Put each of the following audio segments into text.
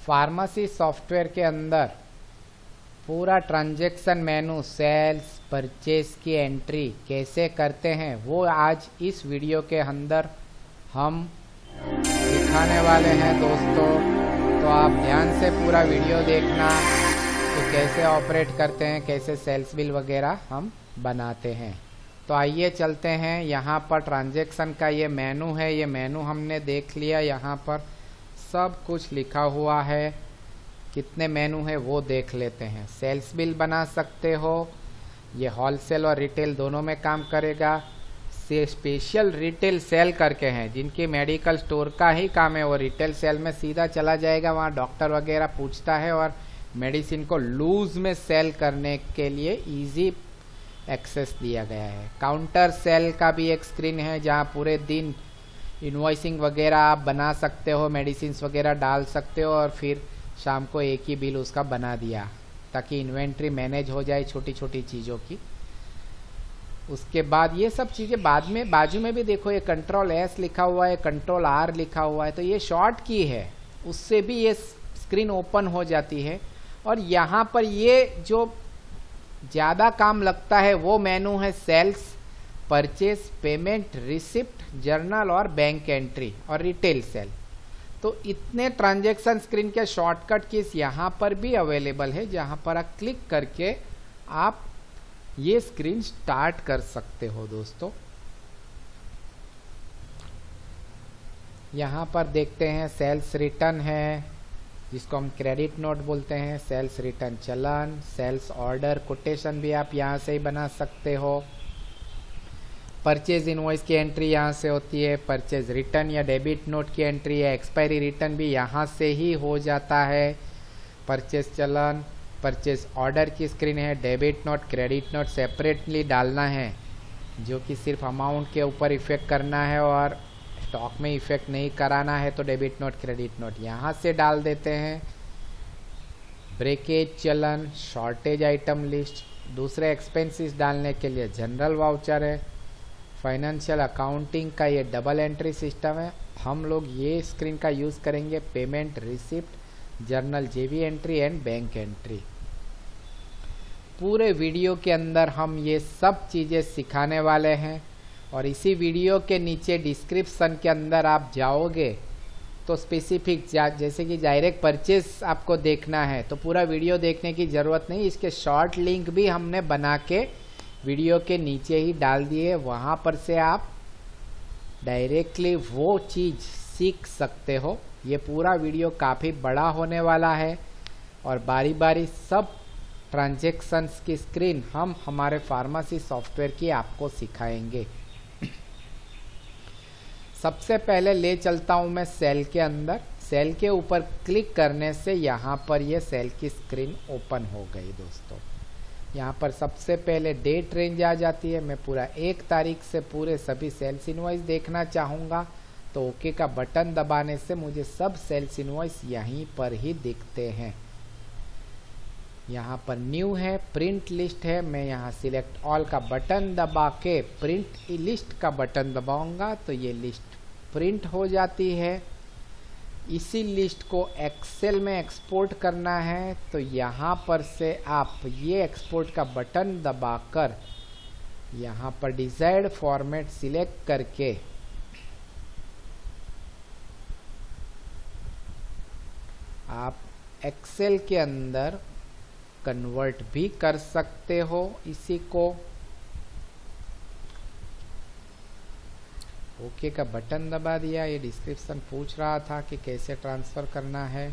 Pharmacy software के अंदर पूरा ट्रांजैक्शन मेनू, सेल्स, परचेज की एंट्री कैसे करते हैं वो आज इस वीडियो के अंदर हम दिखाने वाले हैं दोस्तों। तो आप ध्यान से पूरा वीडियो देखना कि कैसे ऑपरेट करते हैं, कैसे सेल्स बिल वगैरह हम बनाते हैं। तो आइए चलते हैं। यहाँ पर ट्रांजैक्शन का ये मेनू है, ये मेनू हमने देख लिया। यहाँ पर सब कुछ लिखा हुआ है, कितने मेनू है वो देख लेते हैं। सेल्स बिल बना सकते हो, ये होलसेल और रिटेल दोनों में काम करेगा। से स्पेशल रिटेल सेल करके हैं, जिनकी मेडिकल स्टोर का ही काम है, वो रिटेल सेल में सीधा चला जाएगा। वहाँ डॉक्टर वगैरह पूछता है और मेडिसिन को लूज में सेल करने के लिए इजी एक्सेस दिया गया है। काउंटर सेल का भी एक स्क्रीन है, जहाँ पूरे दिन इनवॉइसिंग वगैरह आप बना सकते हो, मेडिसिन वगैरह डाल सकते हो और फिर शाम को एक ही बिल उसका बना दिया, ताकि इन्वेंट्री मैनेज हो जाए छोटी छोटी चीज़ों की। उसके बाद ये सब चीज़ें बाद में, बाजू में भी देखो, ये कंट्रोल एस लिखा हुआ है, कंट्रोल आर लिखा हुआ है, तो ये शॉर्ट की है, उससे भी ये स्क्रीन ओपन हो जाती है। और यहाँ पर ये जो ज़्यादा काम लगता है वो मेनू है sales, purchase, payment, receipt, journal और बैंक एंट्री और रिटेल सेल। तो इतने ट्रांजैक्शन स्क्रीन के शॉर्टकट कीज यहाँ पर भी अवेलेबल है, जहाँ पर आप क्लिक करके आप ये स्क्रीन स्टार्ट कर सकते हो दोस्तों। यहाँ पर देखते हैं सेल्स रिटर्न है, जिसको हम क्रेडिट नोट बोलते हैं, सेल्स रिटर्न चलन, सेल्स ऑर्डर कोटेशन भी आप यहाँ से ही बना सकते हो। परचेज इनवॉइस की एंट्री यहाँ से होती है, परचेज रिटर्न या डेबिट नोट की एंट्री या एक्सपायरी रिटर्न भी यहाँ से ही हो जाता है। परचेज चलन, परचेज ऑर्डर की स्क्रीन है, debit note, credit note separately डालना है, जो कि सिर्फ अमाउंट के ऊपर इफेक्ट करना है और स्टॉक में इफेक्ट नहीं कराना है, तो डेबिट नोट, क्रेडिट नोट यहाँ से डाल देते हैं। ब्रेकेज चलन, शॉर्टेज आइटम लिस्ट, दूसरे एक्सपेंसेस डालने के लिए जनरल वाउचर है। फाइनेंशियल अकाउंटिंग का ये डबल एंट्री सिस्टम है, हम लोग ये स्क्रीन का यूज़ करेंगे पेमेंट, रिसिप्ट, जर्नल, जेवी एंट्री एंड बैंक एंट्री। पूरे वीडियो के अंदर हम ये सब चीज़ें सिखाने वाले हैं और इसी वीडियो के नीचे डिस्क्रिप्शन के अंदर आप जाओगे तो स्पेसिफिक जैसे कि डायरेक्ट परचेज आपको देखना है तो पूरा वीडियो देखने की ज़रूरत नहीं, इसके शॉर्ट लिंक भी हमने बना के वीडियो के नीचे ही डाल दिए। वहाँ पर से आप डायरेक्टली वो चीज़ सीख सकते हो। ये पूरा वीडियो काफ़ी बड़ा होने वाला है और बारी बारी सब ट्रांजैक्शंस की स्क्रीन हम हमारे फार्मेसी सॉफ्टवेयर की आपको सिखाएंगे। सबसे पहले ले चलता हूँ मैं सेल के अंदर। सेल के ऊपर क्लिक करने से यहाँ पर ये सेल की स्क्रीन ओपन हो गई दोस्तों। यहाँ पर सबसे पहले डेट रेंज आ जाती है। मैं पूरा 1 तारीख से पूरे सभी सेल्स इनवॉइस देखना चाहूँगा तो ओके का बटन दबाने से मुझे सब सेल्स इनवॉइस यहीं पर ही दिखते हैं। यहाँ पर न्यू है, प्रिंट लिस्ट है, मैं यहाँ सिलेक्ट ऑल का बटन दबा के प्रिंट लिस्ट का बटन दबाऊंगा तो ये लिस्ट प्रिंट हो जाती है। इसी लिस्ट को एक्सेल में एक्सपोर्ट करना है तो यहाँ पर से आप ये एक्सपोर्ट का बटन दबाकर यहाँ पर डिजायर्ड फॉर्मेट सिलेक्ट करके आप एक्सेल के अंदर कन्वर्ट भी कर सकते हो इसी को। ओके का बटन दबा दिया। ये डिस्क्रिप्शन पूछ रहा था कि कैसे ट्रांसफ़र करना है।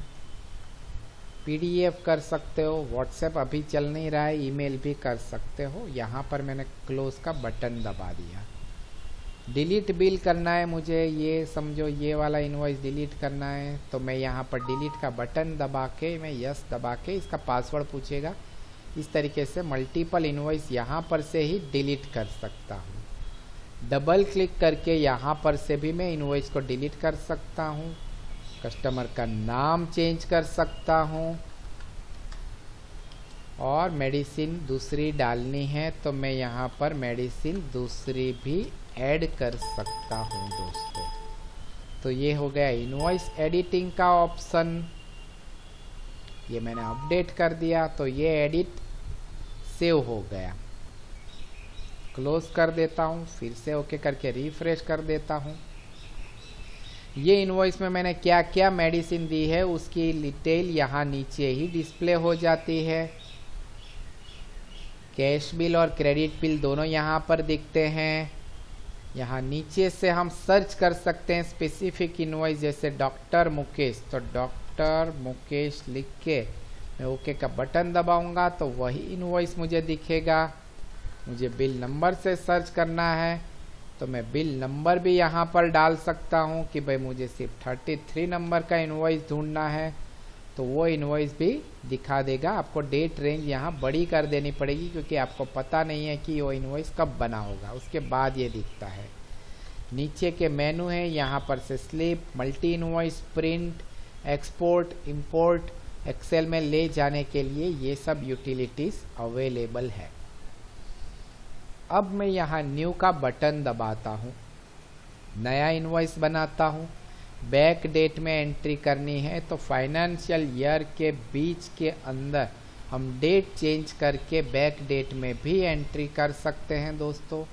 पीडीएफ कर सकते हो, व्हाट्सएप अभी चल नहीं रहा है, ईमेल भी कर सकते हो। यहाँ पर मैंने क्लोज का बटन दबा दिया। डिलीट बिल करना है मुझे, ये समझो ये वाला इनवॉइस डिलीट करना है तो मैं यहाँ पर डिलीट का बटन दबा के मैं यस दबा के इसका पासवर्ड पूछेगा। इस तरीके से मल्टीपल इनवॉइस यहाँ पर से ही डिलीट कर सकता हूँ। डबल क्लिक करके यहाँ पर से भी मैं इनवॉइस को डिलीट कर सकता हूँ। कस्टमर का नाम चेंज कर सकता हूँ और मेडिसिन दूसरी डालनी है तो मैं यहाँ पर मेडिसिन दूसरी भी ऐड कर सकता हूँ दोस्तों। तो ये हो गया इनवॉइस एडिटिंग का ऑप्शन। ये मैंने अपडेट कर दिया तो ये एडिट सेव हो गया। क्लोज कर देता हूँ, फिर से ओके करके रिफ्रेश कर देता हूँ। ये इनवॉइस में मैंने क्या क्या मेडिसिन दी है उसकी डिटेल यहाँ नीचे ही डिस्प्ले हो जाती है। कैश बिल और क्रेडिट बिल दोनों यहाँ पर दिखते हैं। यहाँ नीचे से हम सर्च कर सकते हैं स्पेसिफिक इनवॉइस, जैसे डॉक्टर मुकेश, तो डॉक्टर मुकेश लिख के मैं ओके का बटन दबाऊंगा तो वही इनवॉइस मुझे दिखेगा। मुझे बिल नंबर से सर्च करना है तो मैं बिल नंबर भी यहाँ पर डाल सकता हूँ कि भाई मुझे सिर्फ 33 नंबर का इनवॉइस ढूंढना है, तो वो इनवॉइस भी दिखा देगा। आपको डेट रेंज यहाँ बड़ी कर देनी पड़ेगी क्योंकि आपको पता नहीं है कि वो इनवॉइस कब बना होगा, उसके बाद ये दिखता है। नीचे के मेनू है, यहाँ पर से slip, multi invoice, print, export, import, Excel में ले जाने के लिए ये सब यूटिलिटीज अवेलेबल है। अब मैं यहाँ न्यू का बटन दबाता हूँ, नया इनवॉइस बनाता हूँ। बैक डेट में एंट्री करनी है तो फाइनेंशियल ईयर के बीच के अंदर हम डेट चेंज करके बैक डेट में भी एंट्री कर सकते हैं दोस्तों।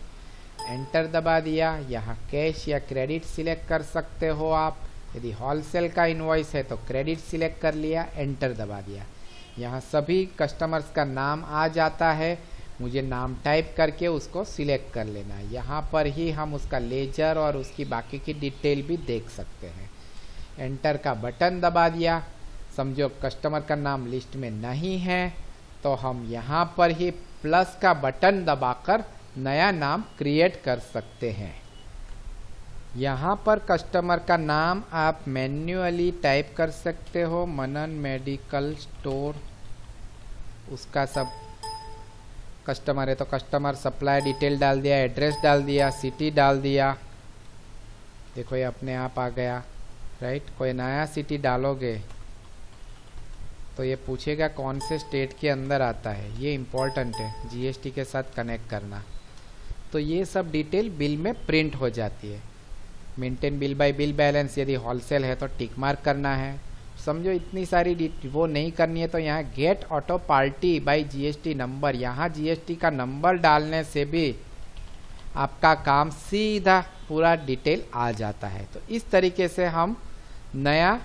एंटर दबा दिया। यहाँ कैश या क्रेडिट सिलेक्ट कर सकते हो आप। यदि होलसेल का इनवॉइस है तो क्रेडिट सिलेक्ट कर लिया, एंटर दबा दिया। यहाँ सभी कस्टमर्स का नाम आ जाता है, मुझे नाम टाइप करके उसको सिलेक्ट कर लेना है। यहाँ पर ही हम उसका लेजर और उसकी बाकी की डिटेल भी देख सकते हैं। एंटर का बटन दबा दिया। समझो कस्टमर का नाम लिस्ट में नहीं है तो हम यहाँ पर ही प्लस का बटन दबाकर नया नाम क्रिएट कर सकते हैं। यहाँ पर कस्टमर का नाम आप मैन्युअली टाइप कर सकते हो, मनन मेडिकल स्टोर। उसका सब कस्टमर है तो कस्टमर सप्लाई डिटेल डाल दिया, एड्रेस डाल दिया, सिटी डाल दिया। देखो ये अपने आप आ गया, राइट। कोई नया सिटी डालोगे तो ये पूछेगा कौन से स्टेट के अंदर आता है, ये इम्पोर्टेंट है जीएसटी के साथ कनेक्ट करना। तो ये सब डिटेल बिल में प्रिंट हो जाती है। Maintain bill bye bill balance, यदि होलसेल है तो टिक मार्क करना है। समझो इतनी सारी वो नहीं करनी है तो यहाँ get auto party by GST number, यहाँ जीएसटी का नंबर डालने से भी आपका काम सीधा पूरा डिटेल आ जाता है। तो इस तरीके से हम नया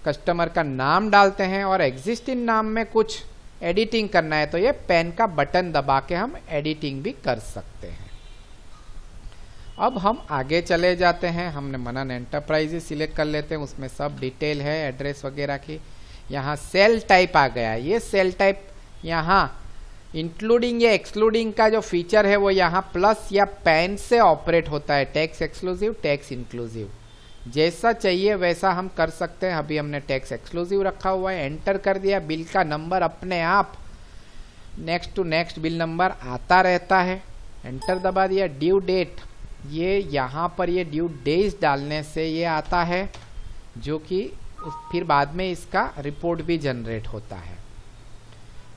कस्टमर का नाम डालते हैं और एग्जिस्टिंग नाम में कुछ एडिटिंग करना है तो ये पेन का बटन दबा के हम एडिटिंग भी कर सकते हैं। अब हम आगे चले जाते हैं। हमने मनन एंटरप्राइजेस सिलेक्ट कर लेते हैं, उसमें सब डिटेल है एड्रेस वगैरह की। यहाँ सेल टाइप आ गया। ये सेल टाइप यहाँ इंक्लूडिंग या एक्सक्लूडिंग का जो फीचर है वो यहाँ प्लस या पेन से ऑपरेट होता है। टैक्स एक्सक्लूसिव, टैक्स इंक्लूसिव, जैसा चाहिए वैसा हम कर सकते हैं। अभी हमने टैक्स एक्सक्लूसिव रखा हुआ है। एंटर कर दिया। बिल का नंबर अपने आप next to next bill number आता रहता है। एंटर दबा दिया। ड्यू डेट, ये यहाँ पर ये ड्यू डेज डालने से ये आता है, जो कि फिर बाद में इसका रिपोर्ट भी जनरेट होता है।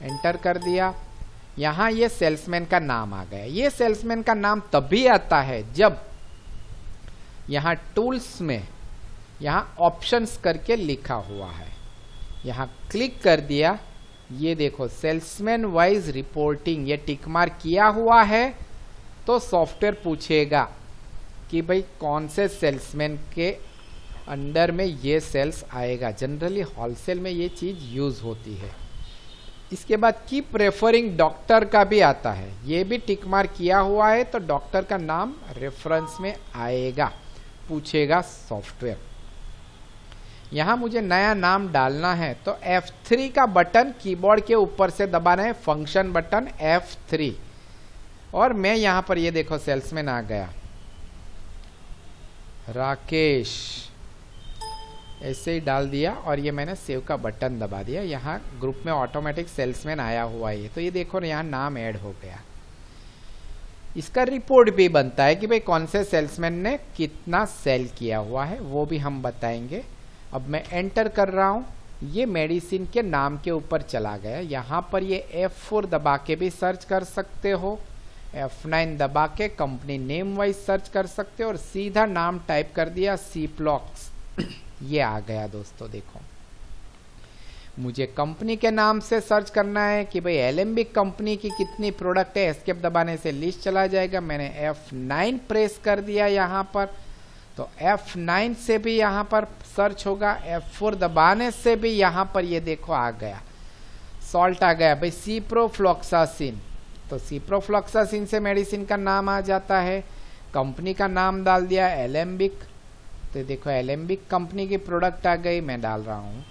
एंटर कर दिया। यहाँ ये सेल्समैन का नाम आ गया। ये सेल्समैन का नाम तभी आता है जब यहाँ टूल्स में यहाँ ऑप्शंस करके लिखा हुआ है। यहाँ क्लिक कर दिया। ये देखो सेल्समैन वाइज रिपोर्टिंग, ये टिक मार्क किया हुआ है तो सॉफ्टवेयर पूछेगा कि भाई कौन से सेल्समैन के अंडर में ये सेल्स आएगा। जनरली होलसेल में ये चीज यूज होती है। इसके बाद की प्रेफरिंग डॉक्टर का भी आता है। ये भी टिक मार्क किया हुआ है तो डॉक्टर का नाम रेफरेंस में आएगा, पूछेगा सॉफ्टवेयर। यहां मुझे नया नाम डालना है तो F3 का बटन कीबोर्ड के ऊपर से दबाना है, फंक्शन बटन F3। और मैं यहां पर ये देखो सेल्समैन आ गया, राकेश, ऐसे ही डाल दिया और ये मैंने सेव का बटन दबा दिया। यहाँ ग्रुप में ऑटोमेटिक सेल्समैन आया हुआ है तो ये देखो यहाँ नाम ऐड हो गया। इसका रिपोर्ट भी बनता है कि भाई कौन से सेल्समैन ने कितना सेल किया हुआ है, वो भी हम बताएंगे। अब मैं एंटर कर रहा हूँ। ये मेडिसिन के नाम के ऊपर चला गया। यहाँ पर ये F4 दबा के भी सर्च कर सकते हो, F9 दबा के कंपनी नेम वाइज सर्च कर सकते हो और सीधा नाम टाइप कर दिया Ciplox। ये आ गया दोस्तों, देखो मुझे कंपनी के नाम से सर्च करना है कि भाई एलेम्बिक कंपनी की कितनी प्रोडक्ट है। एस्केप दबाने से लिस्ट चला जाएगा। मैंने F9 प्रेस कर दिया यहाँ पर, तो F9 से भी यहाँ पर सर्च होगा। F4 दबाने से भी यहाँ पर ये देखो आ गया, सॉल्ट आ गया भाई, सिप्रोफ्लॉक्सासिन। तो सिप्रोफ्लॉक्सासिन से मेडिसिन का नाम आ जाता है। कंपनी का नाम डाल दिया एलेम्बिक, तो देखो एलेम्बिक कंपनी की प्रोडक्ट आ गई। मैं डाल रहा हूँ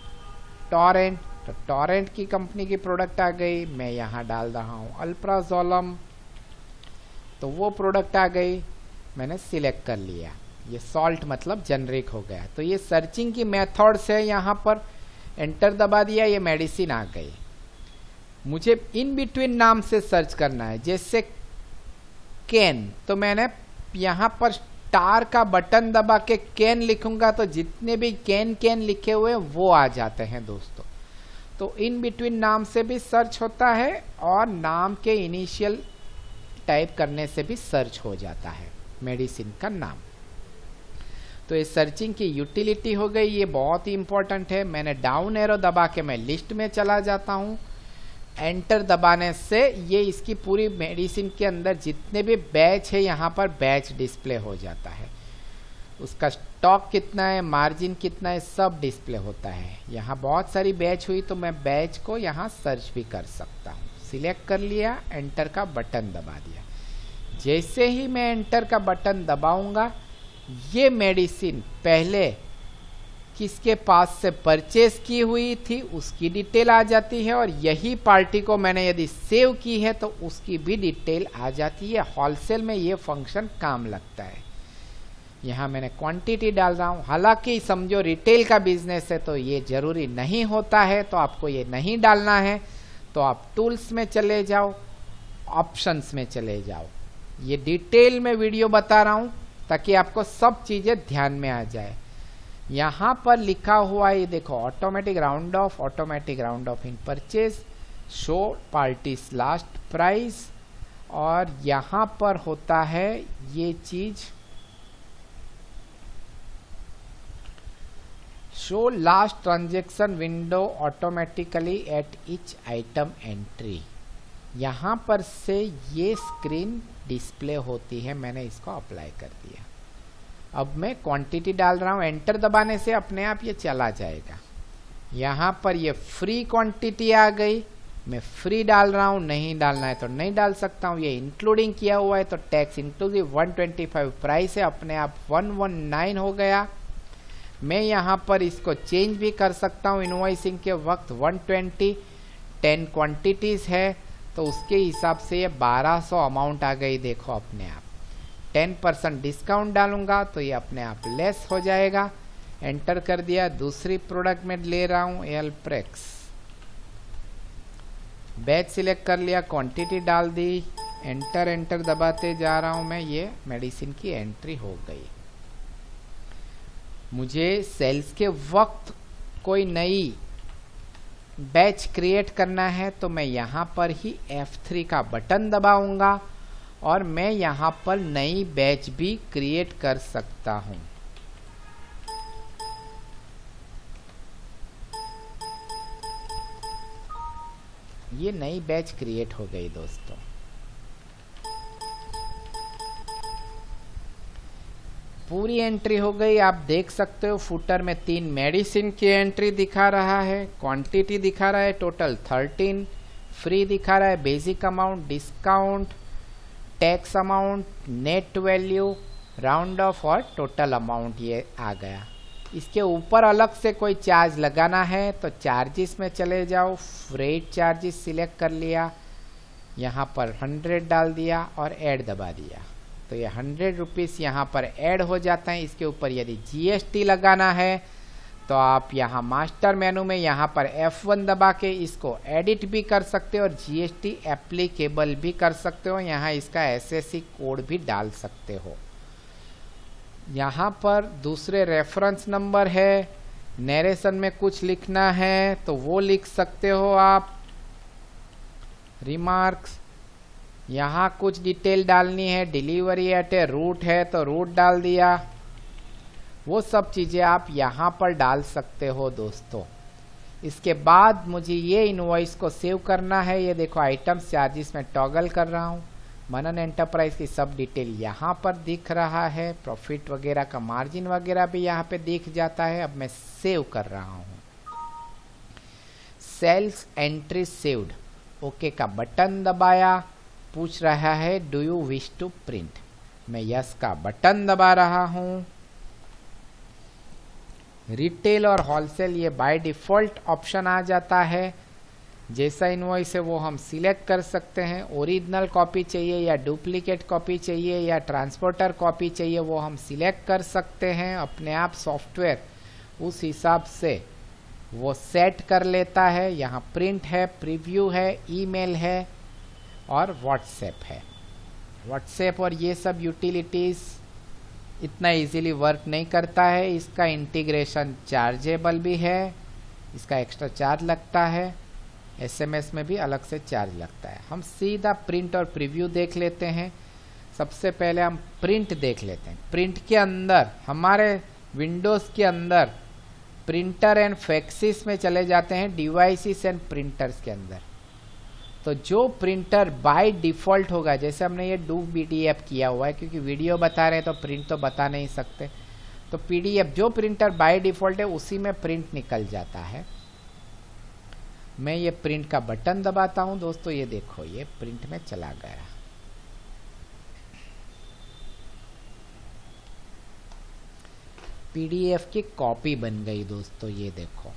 टॉरेंट, तो टॉरेंट की कंपनी की प्रोडक्ट आ गई। मैं यहाँ डाल रहा हूँ अल्प्राजोलम, तो वो प्रोडक्ट आ गई, मैंने सिलेक्ट कर लिया। ये सॉल्ट मतलब जेनरिक हो गया। तो ये सर्चिंग की मेथड से यहाँ पर एंटर दबा दिया, ये मेडिसिन आ गई। मुझे इन बिटवीन नाम से सर्च करना है, जैसे कैन, तो मैंने यहाँ पर स्टार का बटन दबा के कैन लिखूंगा तो जितने भी कैन लिखे हुए हैं वो आ जाते हैं दोस्तों। तो इन बिटवीन नाम से भी सर्च होता है और नाम के इनिशियल टाइप करने से भी सर्च हो जाता है मेडिसिन का नाम। तो ये सर्चिंग की यूटिलिटी हो गई, ये बहुत ही इंपॉर्टेंट है। मैंने डाउन एरो दबा के मैं लिस्ट में चला जाता हूँ। एंटर दबाने से ये इसकी पूरी मेडिसिन के अंदर जितने भी बैच है यहाँ पर बैच डिस्प्ले हो जाता है। उसका स्टॉक कितना है, मार्जिन कितना है, सब डिस्प्ले होता है। यहाँ बहुत सारी बैच हुई तो मैं बैच को यहाँ सर्च भी कर सकता हूँ। सिलेक्ट कर लिया, एंटर का बटन दबा दिया। जैसे ही मैं एंटर का बटन दबाऊंगा, ये मेडिसिन पहले किसके पास से परचेज की हुई थी उसकी डिटेल आ जाती है, और यही पार्टी को मैंने यदि सेव की है तो उसकी भी डिटेल आ जाती है। होलसेल में ये फंक्शन काम लगता है। यहाँ मैंने क्वांटिटी डाल रहा हूँ। हालांकि समझो रिटेल का बिजनेस है तो ये जरूरी नहीं होता है, तो आपको ये नहीं डालना है तो आप टूल्स में चले जाओ, ऑप्शंस में चले जाओ। ये डिटेल में वीडियो बता रहा हूँ ताकि आपको सब चीजें ध्यान में आ जाए। यहाँ पर लिखा हुआ है, ये देखो, automatic round of in purchase, show parties last price, और यहाँ पर होता है ये चीज show last transaction window automatically at each item entry. यहाँ पर से ये स्क्रीन डिस्प्ले होती है। मैंने इसको अप्लाई कर दिया। अब मैं क्वांटिटी डाल रहा हूँ, एंटर दबाने से अपने आप ये चला जाएगा। यहाँ पर ये फ्री क्वांटिटी आ गई, मैं फ्री डाल रहा हूँ, नहीं डालना है तो नहीं डाल सकता हूँ। ये इंक्लूडिंग किया हुआ है तो टैक्स इंक्लूसिव 125 प्राइस है, अपने आप 119 हो गया। मैं यहाँ पर इसको चेंज भी कर सकता हूँ। इनवॉइसिंग के वक्त 120 10 क्वांटिटीज है तो उसके हिसाब से ये 1200 अमाउंट आ गई। देखो अपने आप 10% डिस्काउंट डालूंगा तो ये अपने आप लेस हो जाएगा। एंटर कर दिया। दूसरी प्रोडक्ट में ले रहा हूँ एल्प्रेक्स, बैच सिलेक्ट कर लिया, क्वांटिटी डाल दी, एंटर दबाते जा रहा हूँ मैं। ये मेडिसिन की एंट्री हो गई। मुझे सेल्स के वक्त कोई नई बैच क्रिएट करना है तो मैं यहाँ पर ही F3 का बटन दबाऊंगा और मैं यहाँ पर नई बैच भी क्रिएट कर सकता हूँ। ये नई बैच क्रिएट हो गई दोस्तों। पूरी एंट्री हो गई। आप देख सकते हो फुटर में 3 मेडिसिन की एंट्री दिखा रहा है, क्वांटिटी दिखा रहा है टोटल 13, फ्री दिखा रहा है, basic amount, discount, tax amount, net value, round of और टोटल अमाउंट ये आ गया। इसके ऊपर अलग से कोई चार्ज लगाना है तो चार्जेस में चले जाओ, फ्रेट चार्जेस सिलेक्ट कर लिया, यहाँ पर 100 डाल दिया और ऐड दबा दिया तो ये 100 रुपीज़ यहाँ पर ऐड हो जाता है। इसके ऊपर यदि GST लगाना है तो आप यहाँ मास्टर मेनू में यहाँ पर F1 दबा के इसको एडिट भी कर सकते हो और GST एप्लीकेबल भी कर सकते हो। यहाँ इसका SSC कोड भी डाल सकते हो। यहाँ पर दूसरे रेफरेंस नंबर है, नरेशन में कुछ लिखना है तो वो लिख सकते हो आप, रिमार्क्स, यहाँ कुछ डिटेल डालनी है, डिलीवरी एट ए रूट है तो रूट डाल दिया। वो सब चीज़ें आप यहाँ पर डाल सकते हो दोस्तों। इसके बाद मुझे ये इनवॉइस को सेव करना है। ये देखो आइटम्स चार्जेस में टॉगल कर रहा हूँ। मनन एंटरप्राइज की सब डिटेल यहाँ पर दिख रहा है, प्रॉफिट वगैरह का मार्जिन वगैरह भी यहाँ पे दिख जाता है। अब मैं सेव कर रहा हूँ। सेल्स एंट्री सेव्ड, ओके का बटन दबाया। पूछ रहा है do you wish to print, मैं यस का बटन दबा रहा हूँ। रिटेल और होलसेल ये बाय डिफॉल्ट ऑप्शन आ जाता है। जैसा इनवॉइस है वो हम सिलेक्ट कर सकते हैं। ओरिजिनल कॉपी चाहिए या डुप्लीकेट कॉपी चाहिए या ट्रांसपोर्टर कॉपी चाहिए वो हम सिलेक्ट कर सकते हैं। अपने आप सॉफ्टवेयर उस हिसाब से वो सेट कर लेता है। यहाँ प्रिंट है, प्रीव्यू है, ईमेल है और व्हाट्सएप है। व्हाट्सएप और ये सब यूटिलिटीज़ इतना इजीली वर्क नहीं करता है। इसका इंटीग्रेशन चार्जेबल भी है, इसका एक्स्ट्रा चार्ज लगता है। एसएमएस में भी अलग से चार्ज लगता है। हम सीधा प्रिंट और प्रीव्यू देख लेते हैं। सबसे पहले हम प्रिंट देख लेते हैं। प्रिंट के अंदर हमारे विंडोज़ के अंदर प्रिंटर एंड फैक्सिस में चले जाते हैं, डिवाइसेस एंड प्रिंटर्स के अंदर। तो जो प्रिंटर बाय डिफ़ॉल्ट होगा, जैसे हमने ये डू पीडीएफ किया हुआ है, क्योंकि वीडियो बता रहे हैं तो प्रिंट तो बता नहीं सकते, तो पीडीएफ जो प्रिंटर बाय डिफ़ॉल्ट है उसी में प्रिंट निकल जाता है। मैं ये प्रिंट का बटन दबाता हूं दोस्तों, ये देखो ये प्रिंट में चला गया। पीडीएफ की कॉपी बन गई दोस्तों, ये देखो।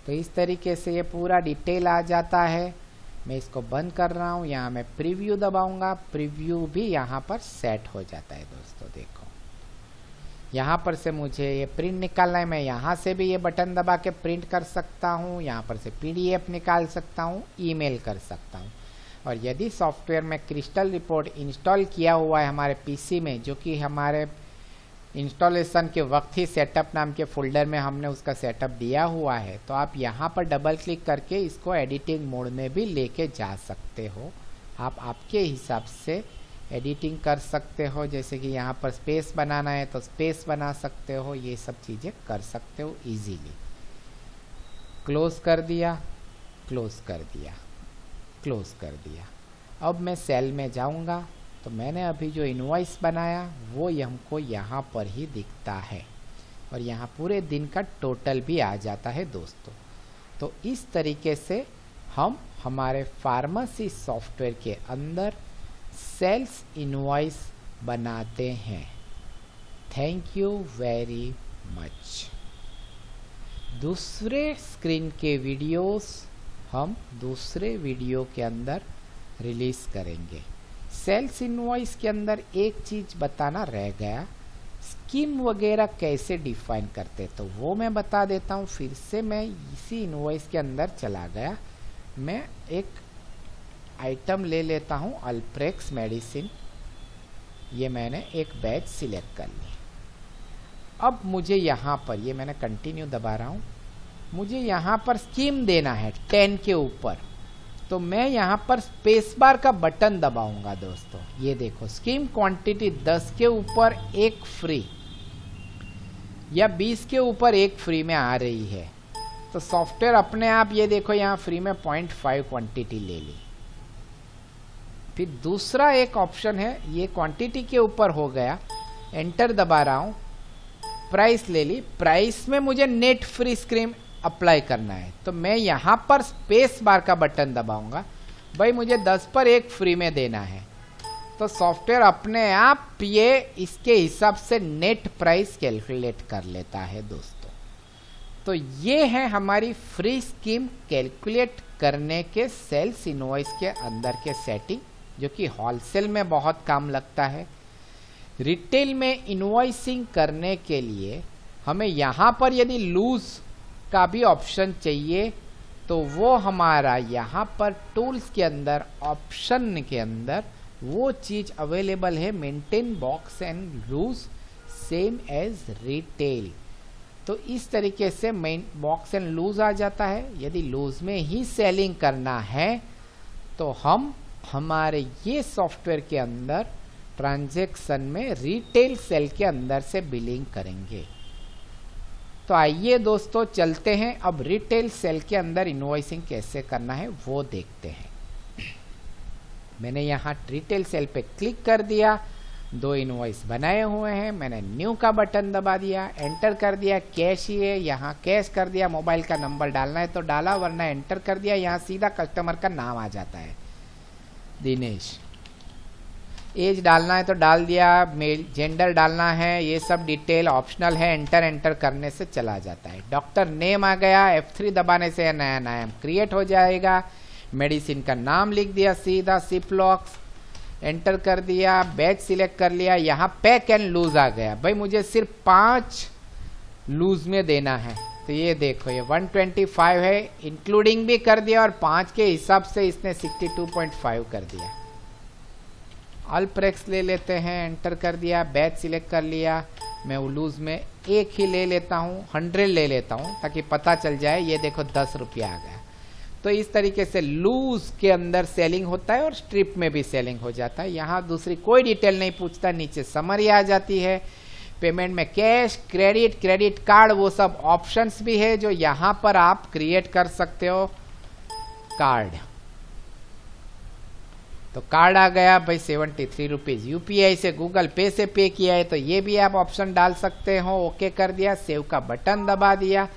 तो इस तरीके से ये पूरा डिटेल आ जाता है। मैं इसको बंद कर रहा हूँ। यहाँ मैं प्रीव्यू दबाऊंगा, प्रीव्यू भी यहाँ पर सेट हो जाता है दोस्तों। देखो यहाँ पर से मुझे ये प्रिंट निकालना है, मैं यहाँ से भी ये बटन दबा के प्रिंट कर सकता हूँ। यहाँ पर से पीडीएफ निकाल सकता हूँ, ईमेल कर सकता हूँ। और यदि सॉफ्टवेयर में क्रिस्टल रिपोर्ट इंस्टॉल किया हुआ है हमारे पीसी में, जो कि हमारे इंस्टॉलेशन के वक्त ही सेटअप नाम के फोल्डर में हमने उसका सेटअप दिया हुआ है, तो आप यहाँ पर डबल क्लिक करके इसको एडिटिंग मोड में भी लेके जा सकते हो। आप आपके हिसाब से एडिटिंग कर सकते हो। जैसे कि यहाँ पर स्पेस बनाना है तो स्पेस बना सकते हो, ये सब चीज़ें कर सकते हो इजीली। क्लोज कर दिया, क्लोज कर दिया, क्लोज कर दिया। अब मैं सेल में जाऊँगा तो मैंने अभी जो इनवॉइस बनाया वो हमको यहाँ पर ही दिखता है और यहाँ पूरे दिन का टोटल भी आ जाता है दोस्तों। तो इस तरीके से हम हमारे फार्मेसी सॉफ्टवेयर के अंदर सेल्स इनवॉइस बनाते हैं। Thank you very much. दूसरे स्क्रीन के वीडियोस हम दूसरे वीडियो के अंदर रिलीज करेंगे। सेल्स इनवॉइस के अंदर एक चीज बताना रह गया, स्कीम वगैरह कैसे डिफाइन करते, तो वो मैं बता देता हूँ। फिर से मैं इसी इनवॉइस के अंदर चला गया। मैं एक आइटम ले लेता हूँ, अल्प्रेक्स मेडिसिन। ये मैंने एक बैच सिलेक्ट कर ली। अब मुझे यहाँ पर, ये मैंने कंटिन्यू दबा रहा हूँ, मुझे यहाँ पर स्कीम देना है 10 के ऊपर, तो मैं यहाँ पर स्पेस बार का बटन दबाऊंगा दोस्तों। ये देखो स्कीम क्वांटिटी 10 के ऊपर एक फ्री या 20 के ऊपर एक फ्री में आ रही है, तो सॉफ्टवेयर अपने आप ये देखो यहाँ फ्री में 0.5 क्वांटिटी ले ली। फिर दूसरा एक ऑप्शन है, ये क्वांटिटी के ऊपर हो गया, एंटर दबा रहा हूँ, प्राइस ले ली। प्राइस में मुझे नेट फ्री स्कीम अप्लाई करना है, तो मैं यहाँ पर स्पेस बार का बटन दबाऊंगा। भाई मुझे 10 पर एक फ्री में देना है, तो सॉफ्टवेयर अपने आप ये इसके हिसाब से नेट प्राइस कैलकुलेट कर लेता है दोस्तों। तो ये है हमारी फ्री स्कीम कैलकुलेट करने के सेल्स इनवॉइस के अंदर के सेटिंग, जो कि होलसेल में बहुत काम लगता है। रिटेल में इनवॉइसिंग करने के लिए हमें यहाँ पर यदि लूज का भी ऑप्शन चाहिए, तो वो हमारा यहाँ पर टूल्स के अंदर ऑप्शन के अंदर वो चीज अवेलेबल है, maintain box and loose same as retail. तो इस तरीके से मेन बॉक्स एंड लूज आ जाता है। यदि लूज में ही सेलिंग करना है तो हम हमारे ये सॉफ्टवेयर के अंदर ट्रांजैक्शन में रिटेल सेल के अंदर से बिलिंग करेंगे। तो आइए दोस्तों चलते हैं, अब रिटेल सेल के अंदर इनवॉइसिंग कैसे करना है वो देखते हैं। मैंने यहाँ रिटेल सेल पे क्लिक कर दिया, 2 इनवॉइस बनाए हुए हैं, मैंने न्यू का बटन दबा दिया, एंटर कर दिया, कैश ही है, यहाँ कैश कर दिया, मोबाइल का नंबर डालना है तो डाला, वरना एंटर कर दिया, यहाँ सीधा कस्टमर का नाम आ जाता है दिनेश, एज डालना है तो डाल दिया, मेल जेंडर डालना है, ये सब डिटेल ऑप्शनल है, एंटर करने से चला जाता है। डॉक्टर नेम आ गया, F3 दबाने से नया नाम क्रिएट हो जाएगा, मेडिसिन का नाम लिख दिया सीधा, सिप्लॉक्स, एंटर कर दिया, बैच सिलेक्ट कर लिया, यहाँ पैक एंड लूज आ गया, भाई मुझे सिर्फ 5 लूज में देना है, तो ये देखो ये 125 है, इंक्लूडिंग भी कर दिया और 5 के हिसाब से इसने 62.5 कर दिया। अल्प्रेक्स ले लेते हैं, एंटर कर दिया, बैच सिलेक्ट कर लिया, मैं लूज में एक ही ले लेता हूँ, 100 ले लेता हूँ ताकि पता चल जाए, ये देखो 10 रुपया आ गया। तो इस तरीके से लूज के अंदर सेलिंग होता है और स्ट्रिप में भी सेलिंग हो जाता है। यहाँ दूसरी कोई डिटेल नहीं पूछता, नीचे समरी आ जाती है, पेमेंट में कैश, क्रेडिट, क्रेडिट कार्ड, वो सब ऑप्शंस भी है जो यहाँ पर आप क्रिएट कर सकते हो। कार्ड, तो कार्ड आ गया भाई 73 रुपीज, यूपीआई से गूगल पे से पे किया है तो ये भी आप ऑप्शन डाल सकते हो। ओके कर दिया, सेव का बटन दबा दिया,